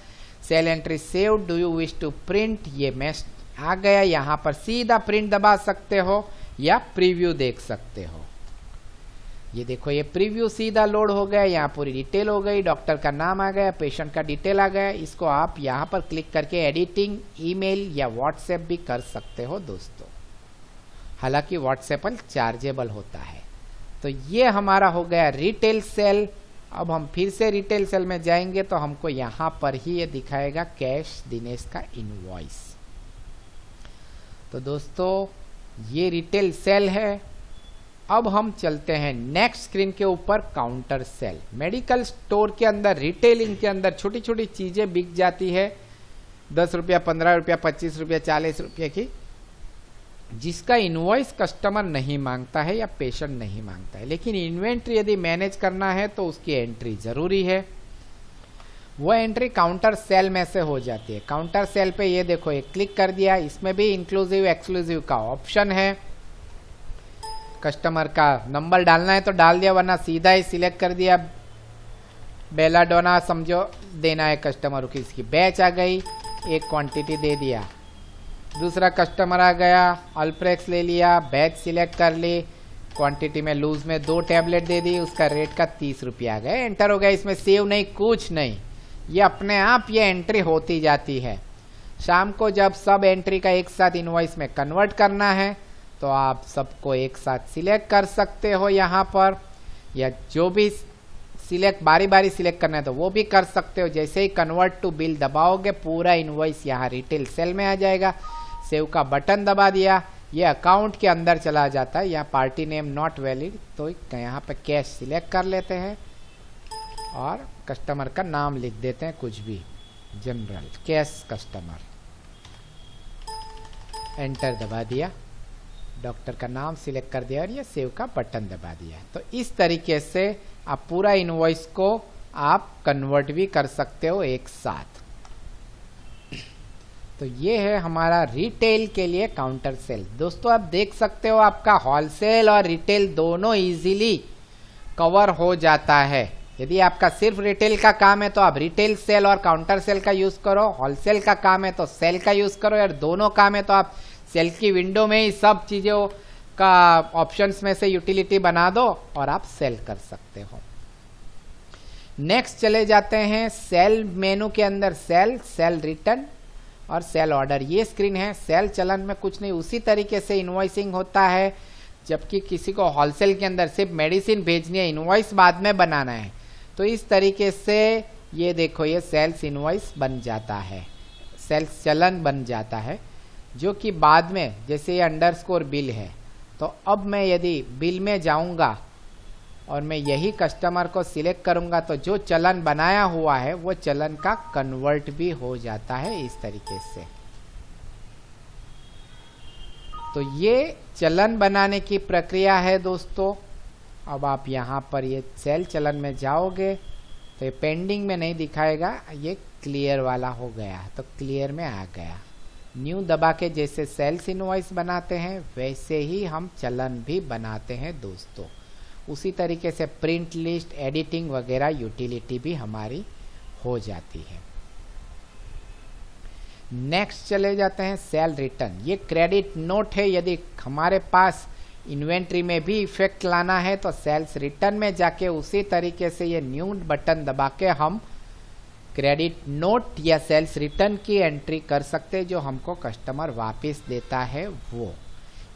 sale entry save, do you wish to print, ये मैसेज आ गया, यहाँ पर सीधा प्रिंट दबा सकते हो या प्रीव्यू देख सकते हो। ये देखो ये प्रीव्यू सीधा लोड हो गया, यहाँ पूरी डिटेल हो गई, डॉक्टर का नाम आ गया, पेशेंट का डिटेल आ गया। इसको आप यहाँ पर क्लिक करके एडिटिंग, ईमेल या व्हाट्सएप भी कर सकते हो दोस्तों, हालांकि व्हाट्सएप चार्जेबल होता है। तो ये हमारा हो गया रिटेल सेल। अब हम फिर से रिटेल सेल में जाएंगे तो हमको यहाँ पर ही ये दिखाएगा कैश दिनेश का इनवॉइस। तो दोस्तों ये रिटेल सेल है। अब हम चलते हैं नेक्स्ट स्क्रीन के ऊपर, काउंटर सेल। मेडिकल स्टोर के अंदर, रिटेलिंग के अंदर छोटी छोटी चीजें बिक जाती है, 10 रुपया, 15 रुपया, 25 रुपया, 40 रुपये की, जिसका इनवॉइस कस्टमर नहीं मांगता है या पेशेंट नहीं मांगता है, लेकिन इन्वेंट्री यदि मैनेज करना है तो उसकी एंट्री जरूरी है। वो एंट्री काउंटर सेल में से हो जाती है। काउंटर सेल पे ये देखो ये क्लिक कर दिया, इसमें भी इंक्लूसिव एक्सक्लूसिव का ऑप्शन है। कस्टमर का नंबर डालना है तो डाल दिया, वरना सीधा ही सिलेक्ट कर दिया, बेलाडोना समझो देना है कस्टमर को, इसकी बैच आ गई, एक क्वांटिटी दे दिया। दूसरा कस्टमर आ गया, अल्प्रेक्स ले लिया, बैच सिलेक्ट कर ली, क्वांटिटी में लूज में 2 टैबलेट दे दी, उसका रेट का 30 रुपया आ गया, एंटर हो गया। इसमें सेव नहीं, कुछ नहीं, ये अपने आप ये एंट्री होती जाती है। शाम को जब सब एंट्री का एक साथ इनवॉइस में कन्वर्ट करना है तो आप सबको एक साथ सिलेक्ट कर सकते हो यहाँ पर, या जो भी सिलेक्ट बारी बारी सिलेक्ट करना है तो वो भी कर सकते हो। जैसे ही कन्वर्ट टू बिल दबाओगे पूरा इनवॉइस यहाँ रिटेल सेल में आ जाएगा। सेव का बटन दबा दिया, ये अकाउंट के अंदर चला जाता है। यहाँ पार्टी नेम नॉट वैलिड, तो यहाँ पे कैश सिलेक्ट कर लेते हैं और कस्टमर का नाम लिख देते हैं, कुछ भी, जनरल कैश कस्टमर, एंटर दबा दिया, डॉक्टर का नाम सिलेक्ट कर दिया और ये सेव का बटन दबा दिया। तो इस तरीके से आप पूरा इनवॉइस को आप कन्वर्ट भी कर सकते हो एक साथ। तो ये है हमारा रिटेल के लिए काउंटर सेल। दोस्तों आप देख सकते हो आपका होलसेल और रिटेल दोनों इजीली कवर हो जाता है। यदि आपका सिर्फ रिटेल का काम है तो आप रिटेल सेल और काउंटर सेल का यूज करो, होलसेल का काम है तो सेल का यूज करो, और दोनों काम है तो आप सेल की विंडो में ही सब चीजों का ऑप्शंस में से यूटिलिटी बना दो और आप सेल कर सकते हो। नेक्स्ट चले जाते हैं सेल मेनू के अंदर, सेल, सेल रिटर्न और सेल ऑर्डर। ये स्क्रीन है। सेल चलन में कुछ नहीं, उसी तरीके से इनवॉइसिंग होता है। जबकि किसी को होलसेल के अंदर सिर्फ मेडिसिन भेजनी है, इनवॉइस बाद में बनाना है, तो इस तरीके से ये देखो ये सेल्स इनवॉइस बन जाता है, सेल्स चलन बन जाता है, जो कि बाद में, जैसे ये अंडरस्कोर बिल है, तो अब मैं यदि बिल में जाऊंगा और मैं यही कस्टमर को सिलेक्ट करूंगा तो जो चलन बनाया हुआ है वो चलन का कन्वर्ट भी हो जाता है इस तरीके से। तो ये चलन बनाने की प्रक्रिया है दोस्तों। अब आप यहाँ पर ये सेल चलन में जाओगे तो ये पेंडिंग में नहीं दिखाएगा, ये क्लियर वाला हो गया, तो क्लियर में आ गया। न्यू दबा के जैसे सेल्स इनवॉइस बनाते हैं वैसे ही हम चलन भी बनाते हैं दोस्तों। उसी तरीके से प्रिंट लिस्ट, एडिटिंग वगैरह यूटिलिटी भी हमारी हो जाती है। नेक्स्ट चले जाते हैं सेल रिटर्न। ये क्रेडिट नोट है। यदि हमारे पास इन्वेंट्री में भी इफेक्ट लाना है तो सेल्स रिटर्न में जाके उसी तरीके से ये न्यू बटन दबा के हम क्रेडिट नोट या सेल्स रिटर्न की एंट्री कर सकते हैं जो हमको कस्टमर वापस देता है वो।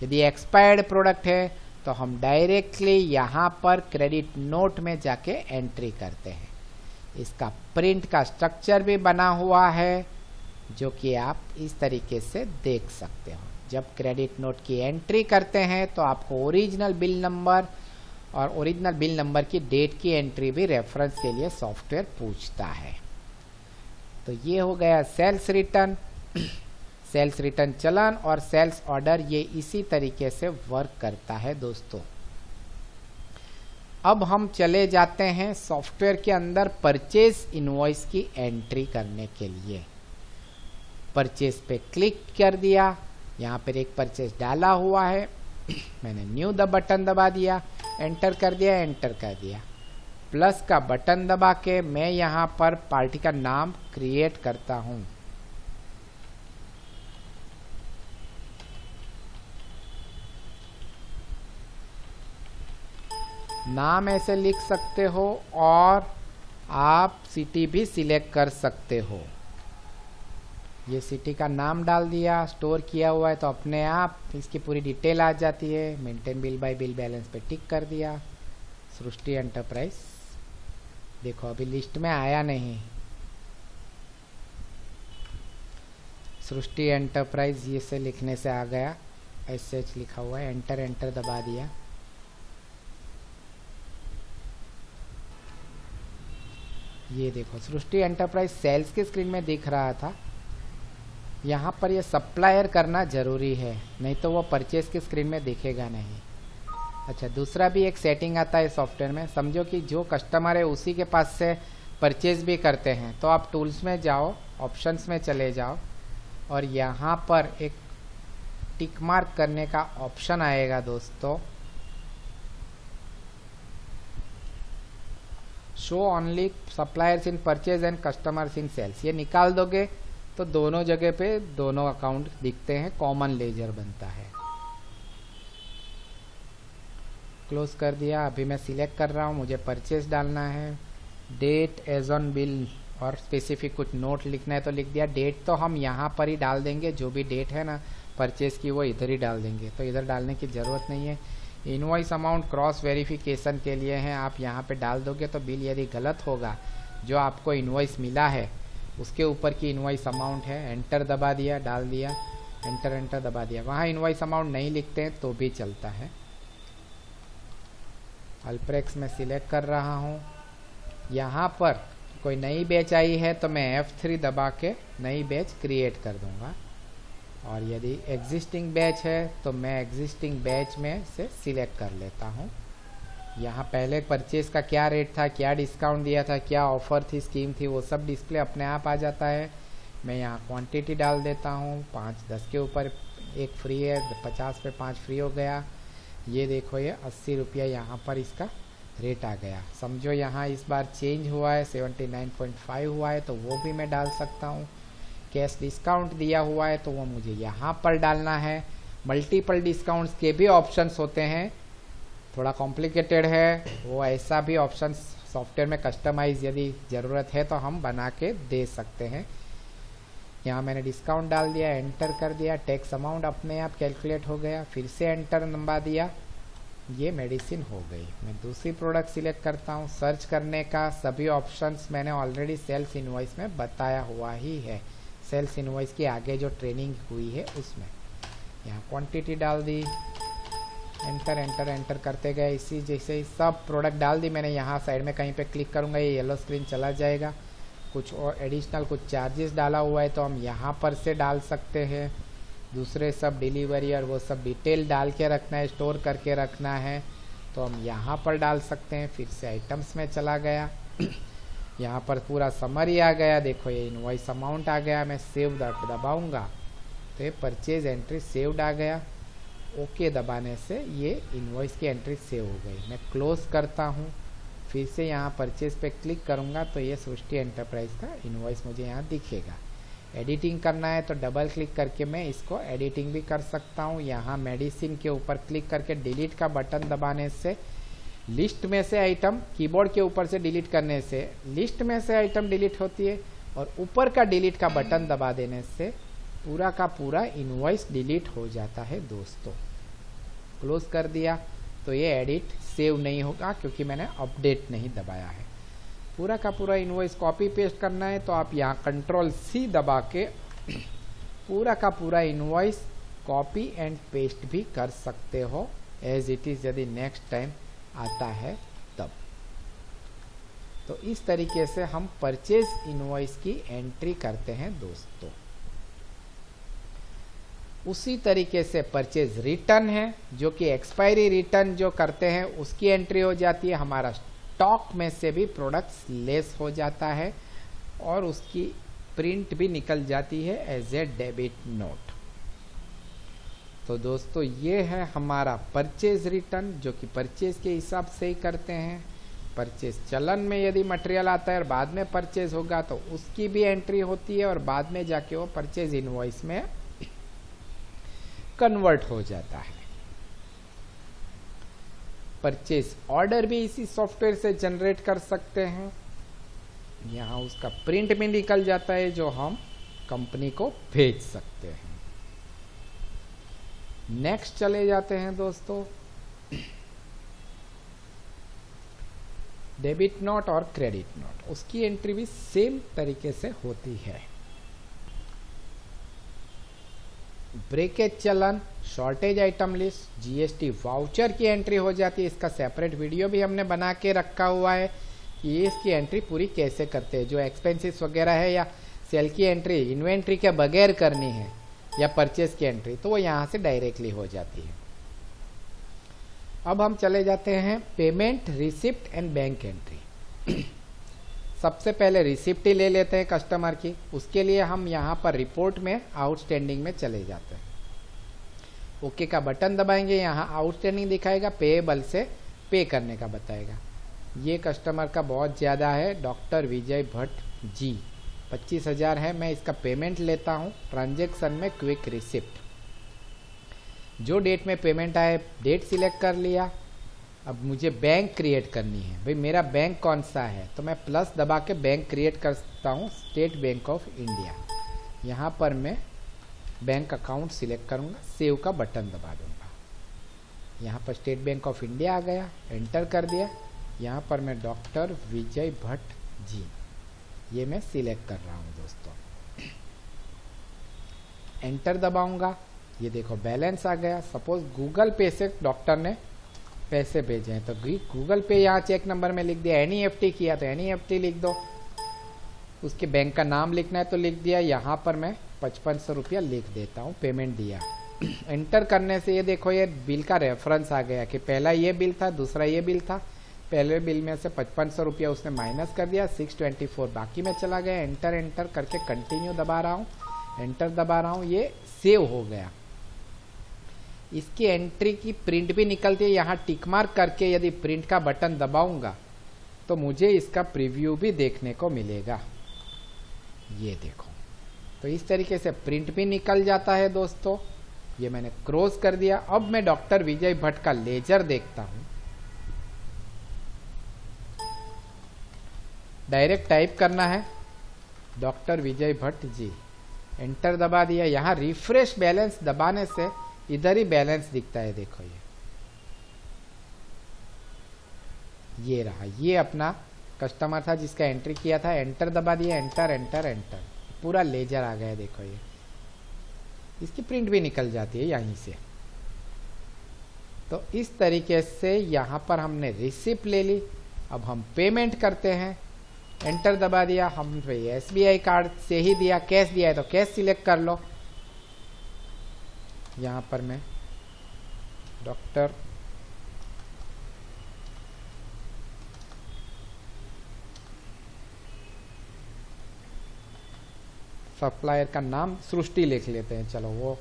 यदि एक्सपायर्ड प्रोडक्ट है तो हम डायरेक्टली यहाँ पर क्रेडिट नोट में जाके एंट्री करते हैं। इसका प्रिंट का स्ट्रक्चर भी बना हुआ है जो कि आप इस तरीके से देख सकते हो। जब क्रेडिट नोट की एंट्री करते हैं तो आपको ओरिजिनल बिल नंबर और ओरिजिनल बिल नंबर की डेट की एंट्री भी रेफरेंस के लिए सॉफ्टवेयर पूछता है। तो ये हो गया सेल्स रिटर्न। सेल्स रिटर्न चलन और सेल्स ऑर्डर ये इसी तरीके से वर्क करता है दोस्तों। अब हम चले जाते हैं सॉफ्टवेयर के अंदर परचेज इनवॉइस की एंट्री करने के लिए। परचेज पे क्लिक कर दिया, यहाँ पर एक परचेज डाला हुआ है, मैंने न्यू बटन दबा दिया, एंटर कर दिया, एंटर कर दिया। प्लस का बटन दबा के मैं यहाँ पर पार्टी का नाम क्रिएट करता हूँ। नाम ऐसे लिख सकते हो और आप सिटी भी सिलेक्ट कर सकते हो। ये सिटी का नाम डाल दिया, स्टोर किया हुआ है तो अपने आप इसकी पूरी डिटेल आ जाती है। Maintain bill bye bill balance पे टिक कर दिया। सृष्टि एंटरप्राइज, देखो अभी लिस्ट में आया नहीं। सृष्टि एंटरप्राइज ये से लिखने से आ गया, ऐसे लिखा हुआ है। एंटर एंटर दबा दिया। ये देखो सृष्टि एंटरप्राइज सेल्स के स्क्रीन में दिख रहा था। यहाँ पर ये सप्लायर करना जरूरी है, नहीं तो वो परचेज के स्क्रीन में दिखेगा नहीं। अच्छा, दूसरा भी एक सेटिंग आता है सॉफ्टवेयर में। समझो कि जो कस्टमर है उसी के पास से परचेज भी करते हैं, तो आप टूल्स में जाओ, ऑप्शंस में चले जाओ और यहाँ पर एक टिक मार्क करने का ऑप्शन आएगा दोस्तों। Show only suppliers in purchase and customers in sales. ये निकाल दोगे तो दोनों जगह पे दोनों अकाउंट दिखते हैं, कॉमन लेजर बनता है। क्लोज कर दिया। अभी मैं सिलेक्ट कर रहा हूँ, मुझे परचेज डालना है। डेट एज ऑन बिल और स्पेसिफिक कुछ नोट लिखना है तो लिख दिया। डेट तो हम यहाँ पर ही डाल देंगे, जो भी डेट है ना परचेज की वो इधर ही डाल देंगे, तो इधर डालने की ज़रूरत नहीं है। इनवॉइस अमाउंट क्रॉस वेरिफिकेशन के लिए है, आप यहाँ पे डाल दोगे तो बिल यदि गलत होगा, जो आपको इनवॉइस मिला है उसके ऊपर की इनवॉइस अमाउंट है। एंटर दबा दिया, डाल दिया, एंटर एंटर दबा दिया। वहाँ इनवॉइस अमाउंट नहीं लिखते हैं तो भी चलता है। अल्प्रेक्स में सिलेक्ट कर रहा हूँ। यहाँ पर कोई नई बैच आई है तो मैं F3 दबा के नई बैच क्रिएट कर दूंगा, और यदि एग्जिस्टिंग बैच है तो मैं एग्जिस्टिंग बैच में से सिलेक्ट कर लेता हूँ। यहाँ पहले परचेज का क्या रेट था, क्या डिस्काउंट दिया था, क्या ऑफर थी, स्कीम थी, वो सब डिस्प्ले अपने आप आ जाता है। मैं यहाँ क्वांटिटी डाल देता हूँ, 5-10 के ऊपर एक फ्री है, 50 पे 5 फ्री हो गया। ये देखो ये 80 रुपया यहाँ पर इसका रेट आ गया। समझो यहाँ इस बार चेंज हुआ है, 79.5 हुआ है, तो वो भी मैं डाल सकता हूँ। कैश डिस्काउंट दिया हुआ है तो वो मुझे यहाँ पर डालना है। मल्टीपल डिस्काउंट्स के भी ऑप्शंस होते हैं, थोड़ा कॉम्प्लिकेटेड है वो, ऐसा भी ऑप्शन सॉफ्टवेयर में कस्टमाइज यदि ज़रूरत है तो हम बना के दे सकते हैं। यहाँ मैंने डिस्काउंट डाल दिया, एंटर कर दिया, टैक्स अमाउंट अपने आप कैलकुलेट हो गया, फिर से एंटर दबा दिया, ये मेडिसिन हो गई। मैं दूसरी प्रोडक्ट सिलेक्ट करता हूँ। सर्च करने का सभी ऑप्शंस मैंने ऑलरेडी सेल्स इनवॉइस में बताया हुआ ही है, सेल्स इनवॉइस की आगे जो ट्रेनिंग हुई है उसमें। यहाँ क्वांटिटी डाल दी, एंटर एंटर एंटर करते गए। इसी जैसे ही सब प्रोडक्ट डाल दी मैंने। यहाँ साइड में कहीं पे क्लिक करूँगा, ये येलो स्क्रीन चला जाएगा। कुछ और एडिशनल कुछ चार्जेस डाला हुआ है तो हम यहाँ पर से डाल सकते हैं। दूसरे सब डिलीवरी और वो सब डिटेल डाल के रखना है, स्टोर करके रखना है तो हम यहाँ पर डाल सकते हैं। फिर से आइटम्स में चला गया। यहाँ पर पूरा समरी आ गया, देखो ये इनवॉइस अमाउंट आ गया। मैं सेव दबाऊंगा तो ये परचेज एंट्री सेव्ड आ गया। ओके दबाने से ये इनवॉइस की एंट्री सेव हो गई। मैं क्लोज करता हूँ, फिर से यहाँ परचेज पे क्लिक करूँगा तो ये सृष्टि एंटरप्राइज का इनवॉइस मुझे यहाँ दिखेगा। एडिटिंग करना है तो डबल क्लिक करके मैं इसको एडिटिंग भी कर सकता हूँ। यहाँ मेडिसिन के ऊपर क्लिक करके डिलीट का बटन दबाने से लिस्ट में से आइटम, कीबोर्ड के ऊपर से डिलीट करने से लिस्ट में से आइटम डिलीट होती है, और ऊपर का डिलीट का बटन दबा देने से पूरा का पूरा इनवॉइस डिलीट हो जाता है दोस्तों। क्लोज कर दिया तो ये एडिट सेव नहीं होगा क्योंकि मैंने अपडेट नहीं दबाया है। पूरा का पूरा इनवॉइस कॉपी पेस्ट करना है तो आप यहाँ कंट्रोल सी दबा के पूरा का पूरा इनवॉइस कॉपी एंड पेस्ट भी कर सकते हो एज इट इज, यदि नेक्स्ट टाइम आता है तब। तो इस तरीके से हम परचेज इनवॉइस की एंट्री करते हैं दोस्तों। उसी तरीके से परचेज रिटर्न है, जो कि एक्सपायरी रिटर्न जो करते हैं उसकी एंट्री हो जाती है। हमारा स्टॉक में से भी प्रोडक्ट्स लेस हो जाता है और उसकी प्रिंट भी निकल जाती है एज ए डेबिट नोट। तो दोस्तों ये है हमारा परचेज रिटर्न, जो कि परचेज के हिसाब से ही करते हैं। परचेज चलन में यदि मटेरियल आता है और बाद में परचेज होगा तो उसकी भी एंट्री होती है और बाद में जाके वो परचेज इनवॉइस में कन्वर्ट हो जाता है। परचेज ऑर्डर भी इसी सॉफ्टवेयर से जनरेट कर सकते हैं। यहाँ उसका प्रिंट भी निकल जाता है जो हम कंपनी को भेज सकते हैं। नेक्स्ट चले जाते हैं दोस्तों, डेबिट नोट और क्रेडिट नोट। उसकी एंट्री भी सेम तरीके से होती है। ब्रेकेज चलन, shortage item list, GST voucher की एंट्री हो जाती है। इसका सेपरेट वीडियो भी हमने बना के रखा हुआ है कि ये इसकी एंट्री पूरी कैसे करते हैं। जो एक्सपेंसेस वगैरह है या सेल की एंट्री इन्वेंट्री के बगैर करनी है या परचेज की एंट्री तो वो यहाँ से डायरेक्टली हो जाती है। अब हम चले जाते हैं payment, receipt and bank entry. सबसे पहले रिसिप्ट ही ले लेते हैं कस्टमर की। उसके लिए हम यहाँ पर रिपोर्ट में आउटस्टैंडिंग में चले जाते हैं। ओके का बटन दबाएंगे, यहाँ आउटस्टैंडिंग दिखाएगा, पेएबल से पे करने का बताएगा। ये कस्टमर का बहुत ज़्यादा है, डॉक्टर विजय भट्ट जी, 25,000 है। मैं इसका पेमेंट लेता हूँ। ट्रांजैक्शन में क्विक रिसिप्ट, जो डेट में पेमेंट आए डेट सिलेक्ट कर लिया। अब मुझे बैंक क्रिएट करनी है, भाई मेरा बैंक कौन सा है, तो मैं प्लस दबा के बैंक क्रिएट करता हूँ, स्टेट बैंक ऑफ इंडिया। यहाँ पर मैं बैंक अकाउंट सिलेक्ट करूँगा, सेव का बटन दबा दूँगा। यहाँ पर स्टेट बैंक ऑफ इंडिया आ गया, एंटर कर दिया। यहाँ पर मैं डॉक्टर विजय भट्ट जी, ये मैं सिलेक्ट कर रहा हूँ दोस्तों। एंटर दबाऊँगा, ये देखो बैलेंस आ गया। सपोज गूगल पे से डॉक्टर ने पैसे भेजे हैं तो गूगल पे यहाँ चेक नंबर में लिख दिया। एनईएफटी किया तो एनईएफटी लिख दो। उसके बैंक का नाम लिखना है तो लिख दिया। यहाँ पर मैं 5500 रुपया लिख देता हूँ, पेमेंट दिया। एंटर करने से ये देखो ये बिल का रेफरेंस आ गया कि पहला ये बिल था, दूसरा ये बिल था। पहले बिल में से 5500 रुपया उसने माइनस कर दिया, 624 बाकी में चला गया। एंटर एंटर करके कंटिन्यू दबा रहा हूँ, एंटर दबा रहा हूँ, ये सेव हो गया। इसकी एंट्री की प्रिंट भी निकलती है। यहाँ टिक मार्क करके यदि प्रिंट का बटन दबाऊंगा तो मुझे इसका प्रीव्यू भी देखने को मिलेगा। ये देखो, तो इस तरीके से प्रिंट भी निकल जाता है दोस्तों। ये मैंने क्रॉस कर दिया। अब मैं डॉक्टर विजय भट्ट का लेजर देखता हूं। डायरेक्ट टाइप करना है डॉक्टर विजय भट्ट जी, एंटर दबा दिया। यहाँ रिफ्रेश बैलेंस दबाने से इधर ही बैलेंस दिखता है, देखो ये रहा। ये अपना कस्टमर था जिसका एंट्री किया था। एंटर दबा दिया, एंटर एंटर एंटर, पूरा लेजर आ गया। देखो ये इसकी प्रिंट भी निकल जाती है यहीं से। तो इस तरीके से यहाँ पर हमने रिसिप्ट ले ली। अब हम पेमेंट करते हैं। एंटर दबा दिया। हम एसबीआई कार्ड से ही दिया, कैश दिया है तो कैश सिलेक्ट कर लो। यहाँ पर मैं डॉक्टर सप्लायर का नाम सृष्टि लिख लेते हैं, चलो वो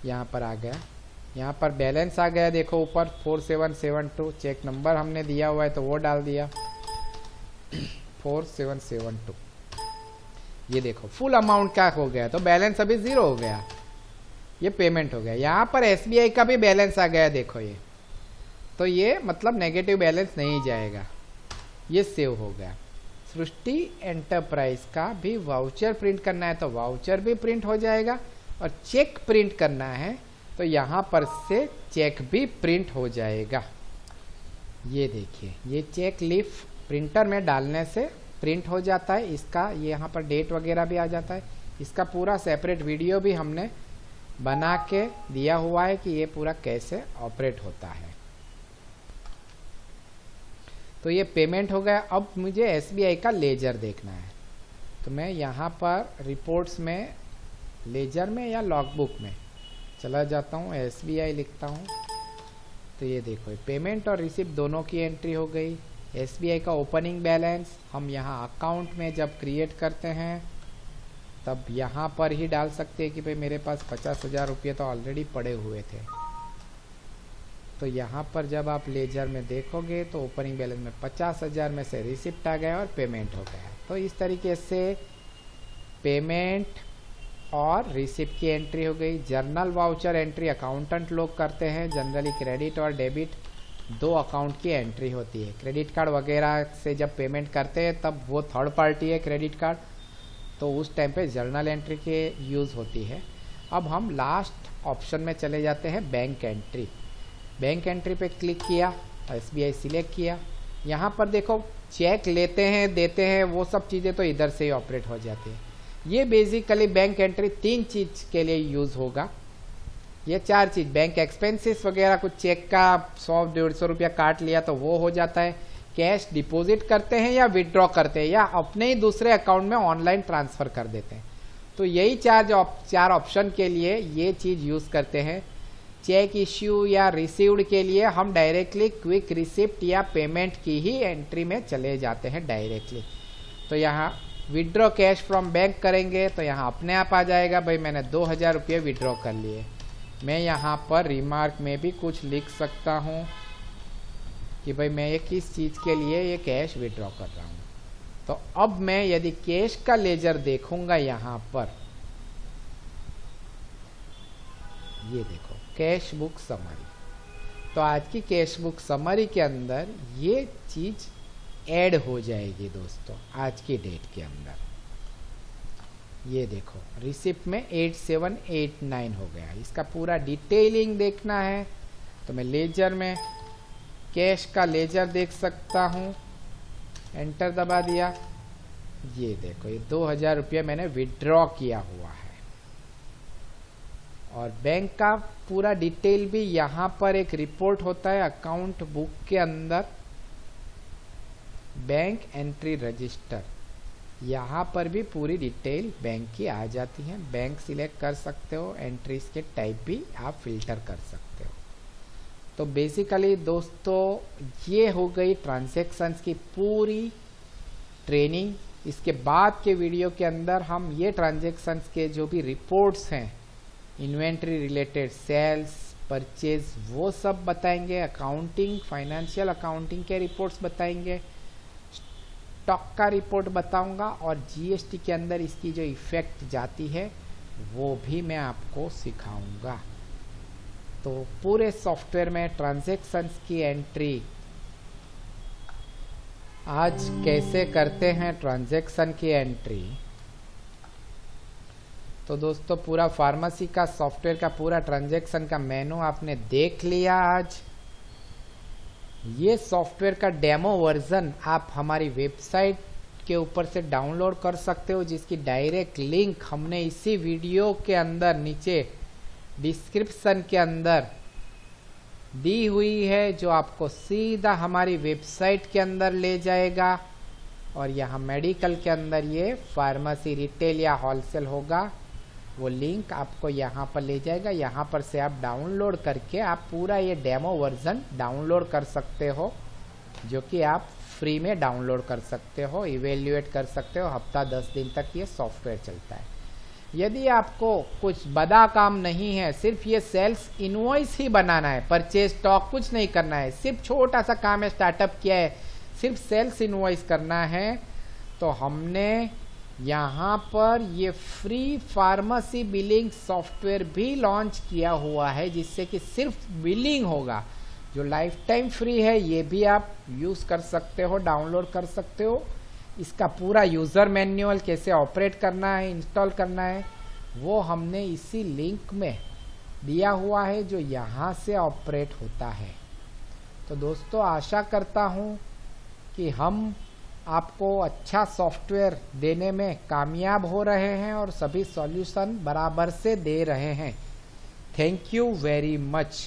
यहाँ पर आ गया। यहाँ पर बैलेंस आ गया, देखो ऊपर 4772, चेक नंबर हमने दिया हुआ है तो वो डाल दिया 4772। ये देखो फुल अमाउंट क्या हो गया, तो बैलेंस अभी 0 हो गया, ये पेमेंट हो गया। यहाँ पर एसबीआई का भी बैलेंस आ गया, देखो ये, तो ये मतलब नेगेटिव बैलेंस नहीं जाएगा, ये सेव हो गया। सृष्टि एंटरप्राइज का भी वाउचर प्रिंट करना है तो वाउचर भी प्रिंट हो जाएगा, और चेक प्रिंट करना है तो यहाँ पर से चेक भी प्रिंट हो जाएगा। ये देखिए, ये चेक लीफ प्रिंटर में डालने से प्रिंट हो जाता है, इसका ये यहाँ पर डेट वगैरह भी आ जाता है। इसका पूरा सेपरेट वीडियो भी हमने बना के दिया हुआ है कि ये पूरा कैसे ऑपरेट होता है। तो ये पेमेंट हो गया। अब मुझे एसबीआई का लेजर देखना है, तो मैं यहाँ पर रिपोर्ट्स में लेजर में या लॉगबुक में चला जाता हूँ, एसबीआई लिखता हूँ, तो ये देखो पेमेंट और रिसिप्ट दोनों की एंट्री हो गई। एसबीआई का ओपनिंग बैलेंस हम यहाँ अकाउंट में जब क्रिएट करते हैं तब यहाँ पर ही डाल सकते हैं कि भाई मेरे पास 50,000 रुपये तो ऑलरेडी पड़े हुए थे। तो यहाँ पर जब आप लेजर में देखोगे तो ओपनिंग बैलेंस में 50,000 में से रिसिप्ट आ गया और पेमेंट हो गया। तो इस तरीके से पेमेंट और रिसिप्ट की एंट्री हो गई। जर्नल वाउचर एंट्री अकाउंटेंट लोग करते हैं, जनरली क्रेडिट और डेबिट 2 अकाउंट की एंट्री होती है। क्रेडिट कार्ड वगैरह से जब पेमेंट करते हैं तब वो थर्ड पार्टी है क्रेडिट कार्ड, तो उस टाइम पे जर्नल एंट्री के यूज़ होती है। अब हम लास्ट ऑप्शन में चले जाते हैं, बैंक एंट्री। बैंक एंट्री पे क्लिक किया, एसबीआई सिलेक्ट किया। यहाँ पर देखो चेक लेते हैं देते हैं वो सब चीज़ें तो इधर से ही ऑपरेट हो जाती है। ये बेसिकली बैंक एंट्री 3 चीज़ के लिए यूज़ होगा, ये 4 चीज़, बैंक एक्सपेंसेस वगैरह, कुछ चेक का 100-150 रुपया काट लिया तो वो हो जाता है, कैश डिपॉजिट करते हैं या विड्रॉ करते हैं या अपने ही दूसरे अकाउंट में ऑनलाइन ट्रांसफ़र कर देते हैं। तो यही 4 ऑप्शन के लिए ये चीज़ यूज़ करते हैं। चेक इश्यू या रिसीव्ड के लिए हम डायरेक्टली क्विक रिसिप्ट या पेमेंट की ही एंट्री में चले जाते हैं डायरेक्टली। तो यहाँ विड्रॉ कैश फ्रॉम बैंक करेंगे तो यहाँ अपने आप आ जाएगा, भाई मैंने 2000 रुपये विड्रॉ कर लिए। मैं यहाँ पर रिमार्क में भी कुछ लिख सकता हूँ कि भाई मैं ये किस चीज़ के लिए ये कैश विड्रॉ कर रहा हूँ। तो अब मैं यदि कैश का लेजर देखूंगा यहाँ पर, ये देखो कैश बुक समरी, तो आज की कैश बुक समरी के अंदर ये चीज़ ऐड हो जाएगी दोस्तों आज की डेट के अंदर। ये देखो रिसिप्ट में 8789 हो गया। इसका पूरा डिटेलिंग देखना है तो मैं लेजर में कैश का लेजर देख सकता हूँ, एंटर दबा दिया, ये देखो ये 2000 रुपये मैंने विड्रॉ किया हुआ है। और बैंक का पूरा डिटेल भी यहाँ पर एक रिपोर्ट होता है अकाउंट बुक के अंदर, बैंक एंट्री रजिस्टर, यहाँ पर भी पूरी डिटेल बैंक की आ जाती है। बैंक सिलेक्ट कर सकते हो, एंट्रीज के टाइप भी आप फिल्टर कर सकते हो। तो बेसिकली दोस्तों ये हो गई ट्रांजैक्शंस की पूरी ट्रेनिंग। इसके बाद के वीडियो के अंदर हम ये ट्रांजैक्शंस के जो भी रिपोर्ट्स हैं, इन्वेंट्री रिलेटेड, सेल्स, परचेज, वो सब बताएंगे। अकाउंटिंग, फाइनेंशियल अकाउंटिंग के रिपोर्ट्स बताएंगे, स्टॉक का रिपोर्ट बताऊंगा, और जीएसटी के अंदर इसकी जो इफेक्ट जाती है वो भी मैं आपको सिखाऊंगा। तो पूरे सॉफ्टवेयर में ट्रांजैक्शंस की एंट्री आज कैसे करते हैं, ट्रांजैक्शन की एंट्री। तो दोस्तों पूरा फार्मेसी का सॉफ्टवेयर का पूरा ट्रांजैक्शन का मेनू आपने देख लिया आज। ये सॉफ्टवेयर का डेमो वर्जन आप हमारी वेबसाइट के ऊपर से डाउनलोड कर सकते हो, जिसकी डायरेक्ट लिंक हमने इसी वीडियो के अंदर नीचे डिस्क्रिप्शन के अंदर दी हुई है, जो आपको सीधा हमारी वेबसाइट के अंदर ले जाएगा। और यहाँ मेडिकल के अंदर ये फार्मेसी रिटेल या होलसेल होगा, वो लिंक आपको यहाँ पर ले जाएगा। यहाँ पर से आप डाउनलोड करके आप पूरा ये डेमो वर्जन डाउनलोड कर सकते हो, जो कि आप फ्री में डाउनलोड कर सकते हो, इवेल्युएट कर सकते हो। हफ्ता 10 दिन तक ये सॉफ्टवेयर चलता है। यदि आपको कुछ बड़ा काम नहीं है, सिर्फ ये सेल्स इनवॉइस ही बनाना है, परचेज स्टॉक कुछ नहीं करना है, सिर्फ छोटा सा काम है, स्टार्टअप किया है, सिर्फ सेल्स इनवॉइस करना है, तो हमने यहाँ पर ये फ्री फार्मेसी बिलिंग सॉफ्टवेयर भी लॉन्च किया हुआ है, जिससे कि सिर्फ बिलिंग होगा, जो लाइफ टाइम फ्री है। ये भी आप यूज़ कर सकते हो, डाउनलोड कर सकते हो। इसका पूरा यूज़र मैनुअल कैसे ऑपरेट करना है, इंस्टॉल करना है, वो हमने इसी लिंक में दिया हुआ है, जो यहाँ से ऑपरेट होता है। तो दोस्तों, आशा करता हूँ कि हम आपको अच्छा सॉफ्टवेयर देने में कामयाब हो रहे हैं और सभी सॉल्यूशन बराबर से दे रहे हैं। Thank you very much.